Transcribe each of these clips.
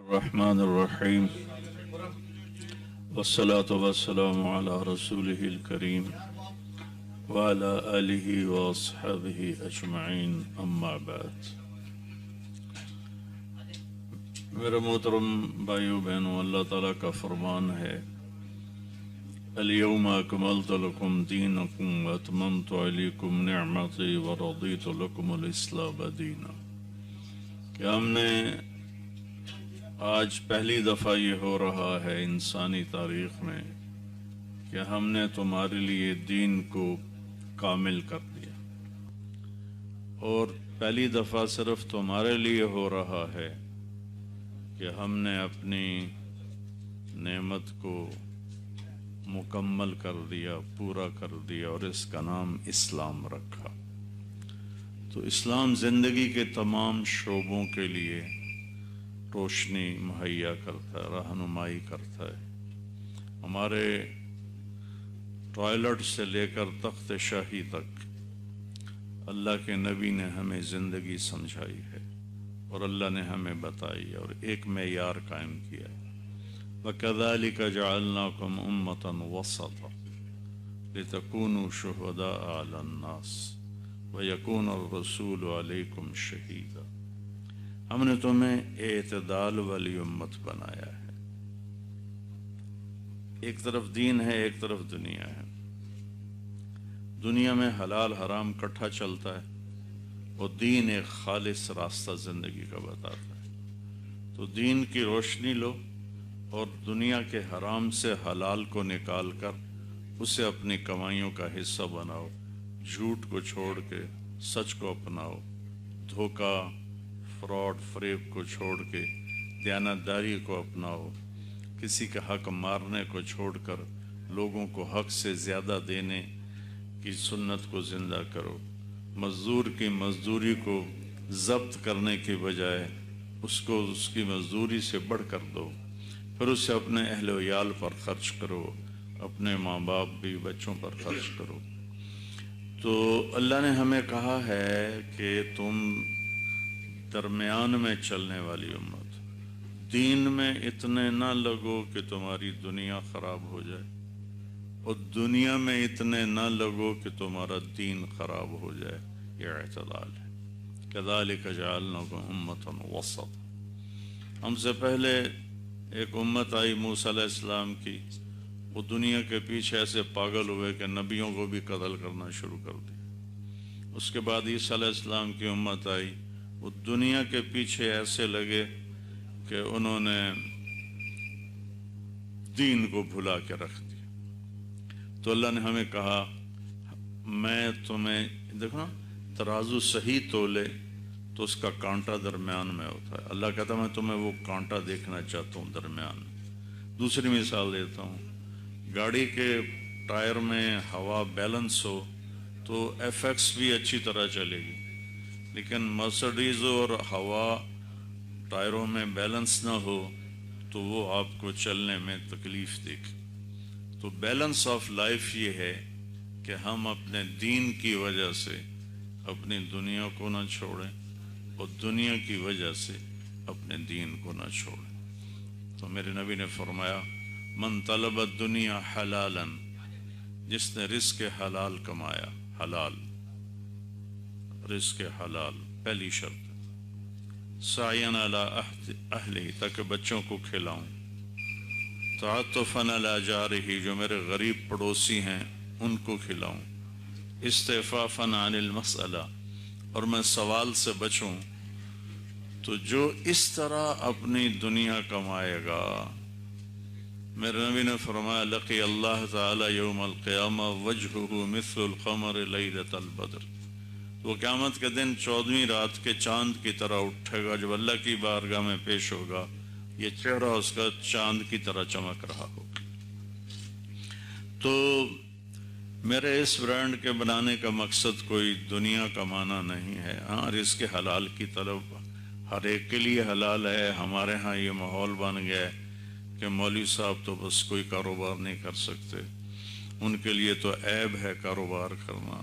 الرحمن الرحيم والصلاة والسلام على رسوله الكريم وعلى آله وأصحابه أجمعين أما بعد. میرے محترم بھائیو بہنوں، اللہ تعالیٰ کا فرمان ہے اليوم اکملت لکم دینکم واتممت علیکم نعمتی ورضیت لکم الاسلام دینا، کہ ہم نے آج پہلی دفعہ یہ ہو رہا ہے انسانی تاریخ میں کہ ہم نے تمہارے لیے دین کو کامل کر دیا، اور پہلی دفعہ صرف تمہارے لیے ہو رہا ہے کہ ہم نے اپنی نعمت کو مکمل کر دیا، پورا کر دیا، اور اس کا نام اسلام رکھا۔ تو اسلام زندگی کے تمام شعبوں کے لیے روشنی مہیا کرتا ہے، رہنمائی کرتا ہے۔ ہمارے ٹوائلٹ سے لے کر تخت شاہی تک اللہ کے نبی نے ہمیں زندگی سمجھائی ہے، اور اللہ نے ہمیں بتائی اور ایک معیار قائم کیا ہے۔ وَكَذَلِكَ جَعَلْنَاكُمْ أُمَّةً وَسَطًا لِتَكُونُوا شُهَدَاءَ عَلَى النَّاسِ وَيَكُونَ الرَّسُولُ عَلَيْكُمْ شَهِيدًا۔ ہم نے تمہیں اعتدال والی امت بنایا ہے۔ ایک طرف دین ہے، ایک طرف دنیا ہے۔ دنیا میں حلال حرام کٹھا چلتا ہے، اور دین ایک خالص راستہ زندگی کا بتاتا ہے۔ تو دین کی روشنی لو اور دنیا کے حرام سے حلال کو نکال کر اسے اپنی کمائیوں کا حصہ بناؤ، جھوٹ کو چھوڑ کے سچ کو اپناؤ، دھوکہ فراڈ فریب کو چھوڑ کے دیانتداری کو اپناؤ، کسی کا حق مارنے کو چھوڑ کر لوگوں کو حق سے زیادہ دینے کی سنت کو زندہ کرو، مزدور کی مزدوری کو ضبط کرنے کے بجائے اس کو اس کی مزدوری سے بڑھ کر دو، پھر اسے اپنے اہل و عیال پر خرچ کرو، اپنے ماں باپ بھی بچوں پر خرچ کرو۔ تو اللہ نے ہمیں کہا ہے کہ تم درمیان میں چلنے والی امت، دین میں اتنے نہ لگو کہ تمہاری دنیا خراب ہو جائے، اور دنیا میں اتنے نہ لگو کہ تمہارا دین خراب ہو جائے۔ یہ اعتدال ہے۔ كَذَلِكَ جَعَلْنَاكُمْ أُمَّةً وَسَطًا۔ ہم سے پہلے ایک امت آئی موسیٰ علیہ السلام کی، وہ دنیا کے پیچھے ایسے پاگل ہوئے کہ نبیوں کو بھی قتل کرنا شروع کر دیا۔ اس کے بعد عیسیٰ علیہ السلام کی امت آئی، وہ دنیا کے پیچھے ایسے لگے کہ انہوں نے دین کو بھلا کے رکھ دیا۔ تو اللہ نے ہمیں کہا میں تمہیں، دیکھو نا، ترازو صحیح تولے تو اس کا کانٹا درمیان میں ہوتا ہے۔ اللہ کہتا ہے میں تمہیں وہ کانٹا دیکھنا چاہتا ہوں درمیان میں۔ دوسری مثال دیتا ہوں، گاڑی کے ٹائر میں ہوا بیلنس ہو تو ایف ایکس بھی اچھی طرح چلے گی، لیکن مرسڈیز اور ہوا ٹائروں میں بیلنس نہ ہو تو وہ آپ کو چلنے میں تکلیف دے گی۔ تو بیلنس آف لائف یہ ہے کہ ہم اپنے دین کی وجہ سے اپنی دنیا کو نہ چھوڑیں، اور دنیا کی وجہ سے اپنے دین کو نہ چھوڑیں۔ تو میرے نبی نے فرمایا من طلب الدنیا حلالا، جس نے رزق حلال کمایا، حلال رزق حلال پہلی شرط، سعین علی اہلہ، تاکہ بچوں کو کھلاؤں، تعطفا علی جارہ، جو میرے غریب پڑوسی ہیں ان کو کھلاؤں، استعفافا عن المسئلہ، اور میں سوال سے بچوں۔ تو جو اس طرح اپنی دنیا کمائے گا، میرے نبی نے فرمایا لقی اللہ تعالی یوم القیامہ وجہہ مثل القمر لیلۃ البدر، وہ قیامت کے دن 14ویں رات کے چاند کی طرح اٹھے گا، جب اللہ کی بارگاہ میں پیش ہوگا یہ چہرہ اس کا چاند کی طرح چمک رہا ہوگا۔ تو میرے اس برانڈ کے بنانے کا مقصد کوئی دنیا کمانا نہیں ہے۔ ہاں، رزق حلال کی طلب ہر ایک کے لیے حلال ہے۔ ہمارے ہاں یہ ماحول بن گیا ہے کہ مولوی صاحب تو بس کوئی کاروبار نہیں کر سکتے، ان کے لیے تو عیب ہے کاروبار کرنا،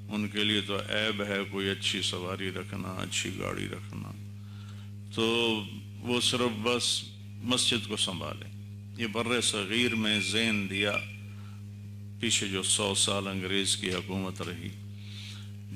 ان کے لیے تو عیب ہے کوئی اچھی سواری رکھنا، اچھی گاڑی رکھنا۔ تو وہ صرف بس مسجد کو سنبھالے. یہ بر صغیر میں زین دیا پیچھے جو 100 سال انگریز کی حکومت رہی.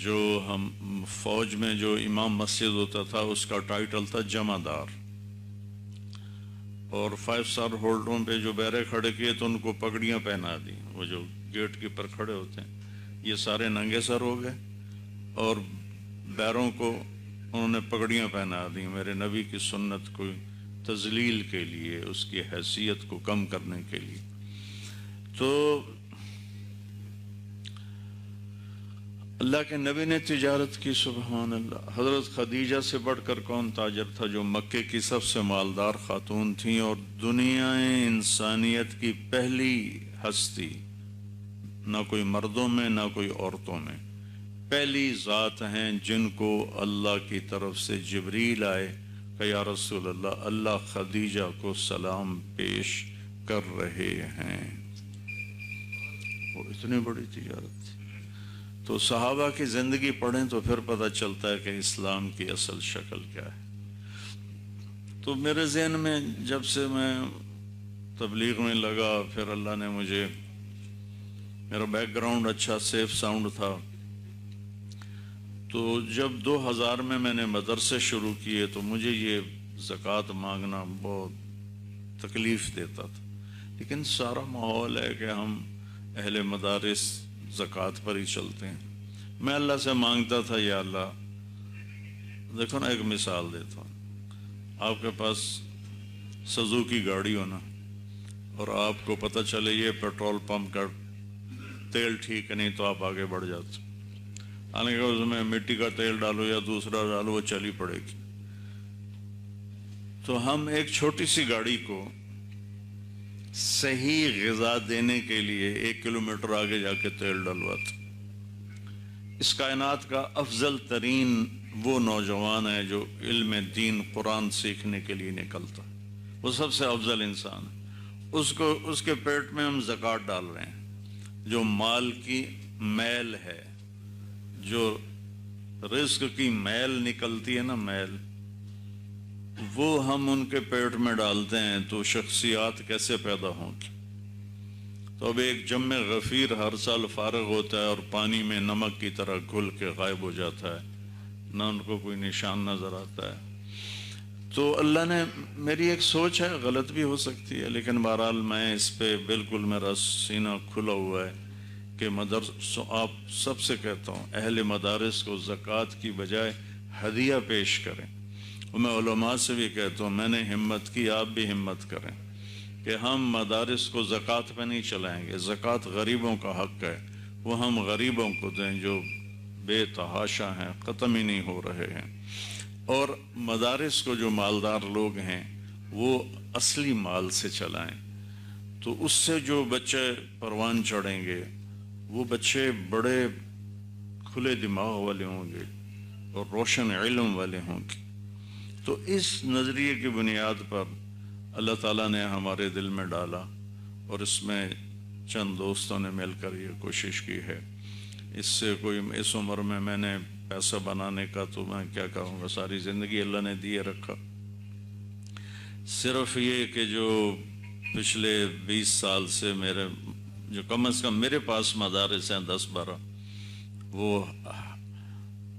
جو ہم فوج میں جو امام مسجد ہوتا تھا اس کا ٹائٹل تھا جمع دار، اور 5 سٹار ہولڈروں پہ جو بیرے کھڑے کیے تو ان کو پگڑیاں پہنا دی. وہ جو گیٹ کے پر کھڑے ہوتے ہیں یہ سارے ننگے سر ہو گئے اور بیروں کو انہوں نے پگڑیاں پہنا دی میرے نبی کی سنت کو تذلیل کے لیے، اس کی حیثیت کو کم کرنے کے لیے. تو اللہ کے نبی نے تجارت کی. سبحان اللہ. حضرت خدیجہ سے بڑھ کر کون تاجر تھا؟ جو مکے کی سب سے مالدار خاتون تھیں اور دنیا انسانیت کی پہلی ہستی، نہ کوئی مردوں میں نہ کوئی عورتوں میں، پہلی ذات ہیں جن کو اللہ کی طرف سے جبریل آئے کہ یا رسول اللہ، اللہ خدیجہ کو سلام پیش کر رہے ہیں. وہ اتنی بڑی تجارت تھی. تو صحابہ کی زندگی پڑھیں تو پھر پتہ چلتا ہے کہ اسلام کی اصل شکل کیا ہے. تو میرے ذہن میں جب سے میں تبلیغ میں لگا، پھر اللہ نے مجھے، میرا بیک گراؤنڈ اچھا سیف ساؤنڈ تھا، تو جب 2000 میں نے مدرسے شروع کیے تو مجھے یہ زکوٰۃ مانگنا بہت تکلیف دیتا تھا. لیکن سارا ماحول ہے کہ ہم اہل مدارس زکوٰۃ پر ہی چلتے ہیں. میں اللہ سے مانگتا تھا یا اللہ، دیکھو نا ایک مثال دیتا ہوں. آپ کے پاس سزوکی گاڑی ہونا اور آپ کو پتہ چلے یہ پیٹرول پمپ کا تیل ٹھیک نہیں تو آپ آگے بڑھ جاتے، حالانکہ اس میں مٹی کا تیل ڈالو یا دوسرا ڈالو وہ چلی پڑے گی. تو ہم ایک چھوٹی سی گاڑی کو صحیح غذا دینے کے لیے 1 کلومیٹر آگے جا کے تیل ڈلواتے. اس کائنات کا افضل ترین وہ نوجوان ہے جو علم دین قرآن سیکھنے کے لیے نکلتا، وہ سب سے افضل انسان ہے. اس کے پیٹ میں ہم زکوٰۃ ڈال رہے ہیں. جو مال کی میل ہے، جو رزق کی میل نکلتی ہے نا، میل، وہ ہم ان کے پیٹ میں ڈالتے ہیں تو شخصیات کیسے پیدا ہوں گی. تو اب ایک جم غفیر ہر سال فارغ ہوتا ہے اور پانی میں نمک کی طرح گھل کے غائب ہو جاتا ہے، نہ ان کو کوئی نشان نظر آتا ہے. تو اللہ نے، میری ایک سوچ ہے، غلط بھی ہو سکتی ہے، لیکن بہرحال میں اس پہ بالکل میرا سینہ کھلا ہوا ہے کہ آپ سب سے کہتا ہوں اہل مدارس کو زکوٰۃ کی بجائے ہدیہ پیش کریں. میں علماء سے بھی کہتا ہوں، میں نے ہمت کی، آپ بھی ہمت کریں کہ ہم مدارس کو زکوٰۃ پہ نہیں چلائیں گے. زکوٰۃ غریبوں کا حق ہے، وہ ہم غریبوں کو دیں جو بے تحاشا ہیں، ختم ہی نہیں ہو رہے ہیں. اور مدارس کو جو مالدار لوگ ہیں وہ اصلی مال سے چلائیں. تو اس سے جو بچے پروان چڑھیں گے وہ بچے بڑے کھلے دماغ والے ہوں گے اور روشن علم والے ہوں گے. تو اس نظریے کی بنیاد پر اللہ تعالیٰ نے ہمارے دل میں ڈالا اور اس میں چند دوستوں نے مل کر یہ کوشش کی ہے. اس سے کوئی، اس عمر میں نے پیسہ بنانے کا تو میں کیا کہوں گا، ساری زندگی اللہ نے دیے رکھا. صرف یہ کہ جو پچھلے 20 سال سے میرے، جو کم از کم میرے پاس مدارس ہیں 10-12، وہ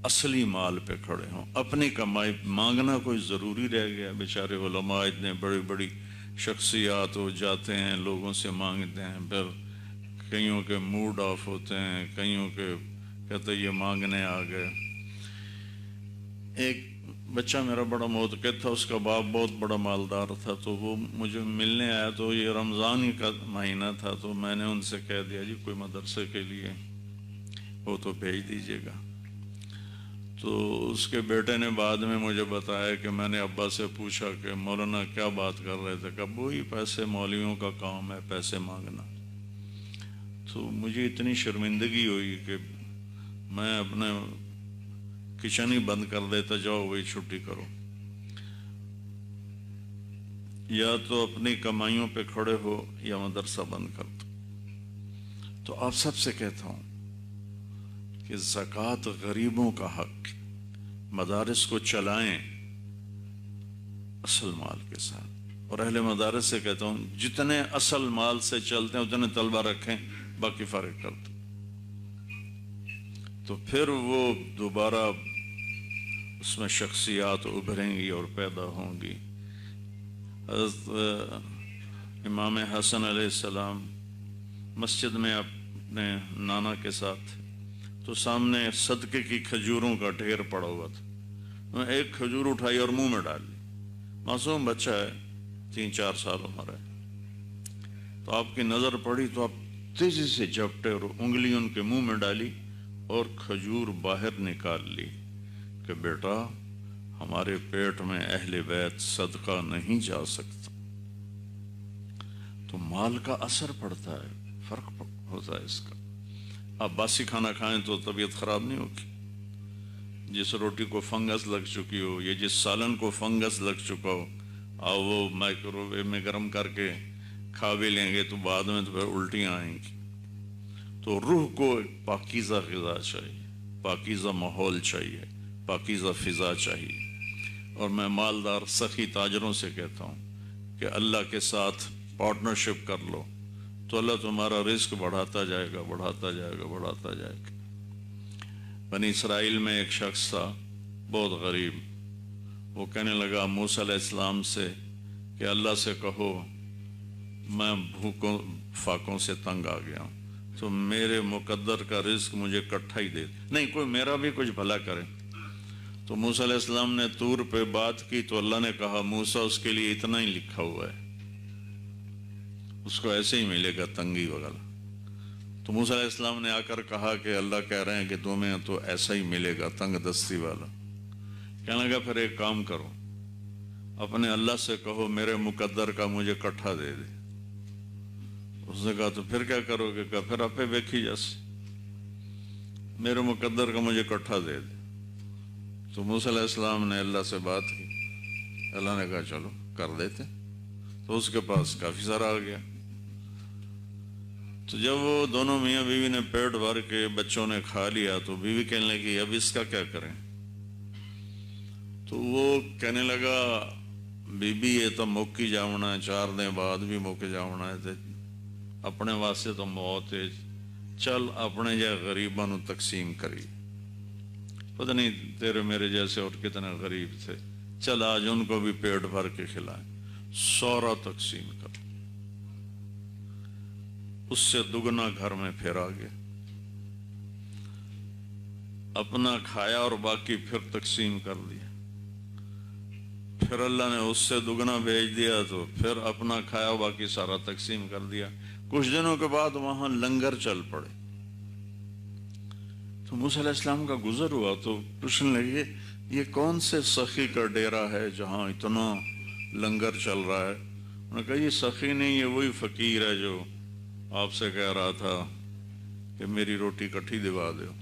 اصلی مال پہ کھڑے ہوں. اپنی کمائی مانگنا کوئی ضروری رہ گیا؟ بیچارے علماء اتنے بڑی بڑی شخصیات ہو جاتے ہیں، لوگوں سے مانگتے ہیں، پھر کئیوں کے موڈ آف ہوتے ہیں، کئیوں کے کہتے یہ مانگنے آ گئے. ایک بچہ میرا بڑا معتقد تھا، اس کا باپ بہت بڑا مالدار تھا، تو وہ مجھے ملنے آیا، تو یہ رمضان ہی کا مہینہ تھا، تو میں نے ان سے کہہ دیا جی کوئی مدرسے کے لیے وہ تو بھیج دیجیے گا. تو اس کے بیٹے نے بعد میں مجھے بتایا کہ میں نے ابا سے پوچھا کہ مولانا کیا بات کر رہے تھے، کہ وہی پیسے مولویوں کا کام ہے، پیسے مانگنا. تو مجھے اتنی شرمندگی ہوئی کہ میں اپنے کچن ہی بند کر دیتا، جاؤ وہی چھٹی کرو. یا تو اپنی کمائیوں پہ کھڑے ہو یا مدرسہ بند کر دو. تو آپ سب سے کہتا ہوں کہ زکوٰۃ غریبوں کا حق، مدارس کو چلائیں. اصل مال کے ساتھ. اور اہل مدارس سے کہتا ہوں جتنے اصل مال سے چلتے ہیں اتنے طلبہ رکھیں، باقی فارغ کر دو. تو پھر وہ دوبارہ اس میں شخصیات ابھریں گی اور پیدا ہوں گی. حضرت امام حسن علیہ السلام مسجد میں اپنے نانا کے ساتھ، تو سامنے صدقے کی کھجوروں کا ڈھیر پڑا ہوا تھا. میں ایک کھجور اٹھائی اور منہ میں ڈال لی. معصوم بچہ ہے، 3-4 سال عمر ہے. تو آپ کی نظر پڑی تو آپ تیزی سے جھپٹے اور انگلی ان کے منہ میں ڈالی اور کھجور باہر نکال لی کہ بیٹا ہمارے پیٹ میں اہل بیت صدقہ نہیں جا سکتا. تو مال کا اثر پڑتا ہے، فرق ہوتا ہے اس کا. آپ باسی کھانا کھائیں تو طبیعت خراب نہیں ہوگی. جس روٹی کو فنگس لگ چکی ہو یا جس سالن کو فنگس لگ چکا ہو، اور وہ مائکرو ویو میں گرم کر کے کھا بھی لیں گے تو بعد میں تو پھر الٹیاں آئیں گی. تو روح کو ایک پاکیزہ غذا چاہیے، پاکیزہ ماحول چاہیے، پاکیزہ فضا چاہیے. اور میں مالدار سخی تاجروں سے کہتا ہوں کہ اللہ کے ساتھ پارٹنرشپ کر لو تو اللہ تمہارا رزق بڑھاتا جائے گا، بڑھاتا جائے گا، بڑھاتا جائے گا. بنی اسرائیل میں ایک شخص تھا بہت غریب. وہ کہنے لگا موسیٰ علیہ السلام سے کہ اللہ سے کہو میں بھوکوں فاقوں سے تنگ آ گیا ہوں تو میرے مقدر کا رزق مجھے اکٹھا ہی دے، نہیں کوئی میرا بھی کچھ بھلا کرے. تو موسیٰ علیہ السلام نے طور پہ بات کی تو اللہ نے کہا موسیٰ اس کے لیے اتنا ہی لکھا ہوا ہے، اس کو ایسے ہی ملے گا تنگی وغیرہ. تو موسیٰ علیہ السلام نے آ کر کہا کہ اللہ کہہ رہے ہیں کہ تمہیں تو ایسا ہی ملے گا، تنگ دستی والا. کہنے لگا پھر ایک کام کرو، اپنے اللہ سے کہو میرے مقدر کا مجھے کٹھا دے دے. اس نے کہا تو پھر کیا کرو گے؟ کہا پھر آپ ویکھی جیسے میرے مقدر کا مجھے کٹھا دے دے. تو موسیٰ علیہ السلام نے اللہ سے بات کی، اللہ نے کہا چلو کر دیتے. تو اس کے پاس کافی سارا آ گیا. تو جب وہ دونوں میاں بیوی نے پیٹ بھر کے بچوں نے کھا لیا تو بیوی کہنے لگی اب اس کا کیا کریں؟ تو وہ کہنے لگا بی بی یہ تو موکی جاونا ہے، 4 دن بعد بھی موکے جاونا ہے، اپنے واسطے تو موت ہے، چل اپنے جائے غریباں نو تقسیم کری. پتہ نہیں تیرے میرے جیسے اور کتنے غریب تھے، چل آج ان کو بھی پیٹ بھر کے کھلائیں، سورا تقسیم کر. اس سے دگنا گھر میں پھر آ گیا، اپنا کھایا اور باقی پھر تقسیم کر دیا. پھر اللہ نے اس سے دگنا بھیج دیا تو پھر اپنا کھایا باقی سارا تقسیم کر دیا. کچھ دنوں کے بعد وہاں لنگر چل پڑے. تو موسیٰ علیہ السلام کا گزر ہوا تو پوچھنے لگے یہ کون سے سخی کا ڈیرا ہے جہاں اتنا لنگر چل رہا ہے؟ انہوں نے کہا یہ سخی نہیں، یہ وہی فقیر ہے جو آپ سے کہہ رہا تھا کہ میری روٹی کٹھی دبا دو.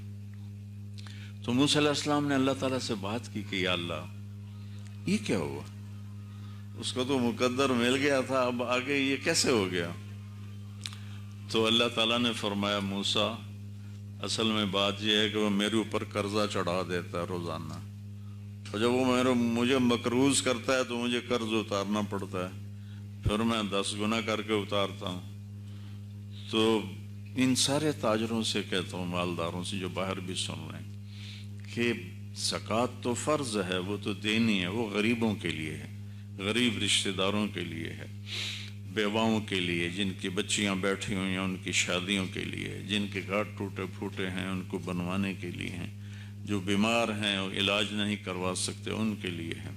تو موسیٰ علیہ السلام نے اللہ تعالیٰ سے بات کی کہ یا اللہ یہ کیا ہوا؟ اس کو تو مقدر مل گیا تھا، اب آگے یہ کیسے ہو گیا؟ تو اللہ تعالیٰ نے فرمایا موسیٰ اصل میں بات یہ ہے کہ وہ میرے اوپر قرضہ چڑھا دیتا ہے روزانہ، اور جب وہ مجھے مقروض کرتا ہے تو مجھے قرض اتارنا پڑتا ہے، پھر میں 10 گنا کر کے اتارتا ہوں. تو ان سارے تاجروں سے کہتا ہوں، مالداروں سے جو باہر بھی سن رہے ہیں، کہ زکوٰۃ تو فرض ہے، وہ تو دینی ہے، وہ غریبوں کے لیے ہے، غریب رشتہ داروں کے لیے ہے، بیواؤں کے لیے، جن کی بچیاں بیٹھی ہوئی ہیں ان کی شادیوں کے لیے، جن کے گھر ٹوٹے پھوٹے ہیں ان کو بنوانے کے لیے ہیں، جو بیمار ہیں اور علاج نہیں کروا سکتے ان کے لیے ہیں،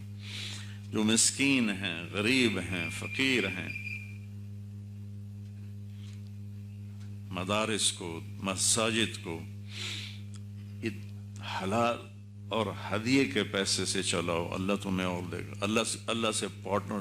جو مسکین ہیں، غریب ہیں، فقیر ہیں. مدارس کو، مساجد کو حلال اور ہدیے کے پیسے سے چلاؤ، اللہ تمہیں اور دے گا. اللہ سے پارٹنر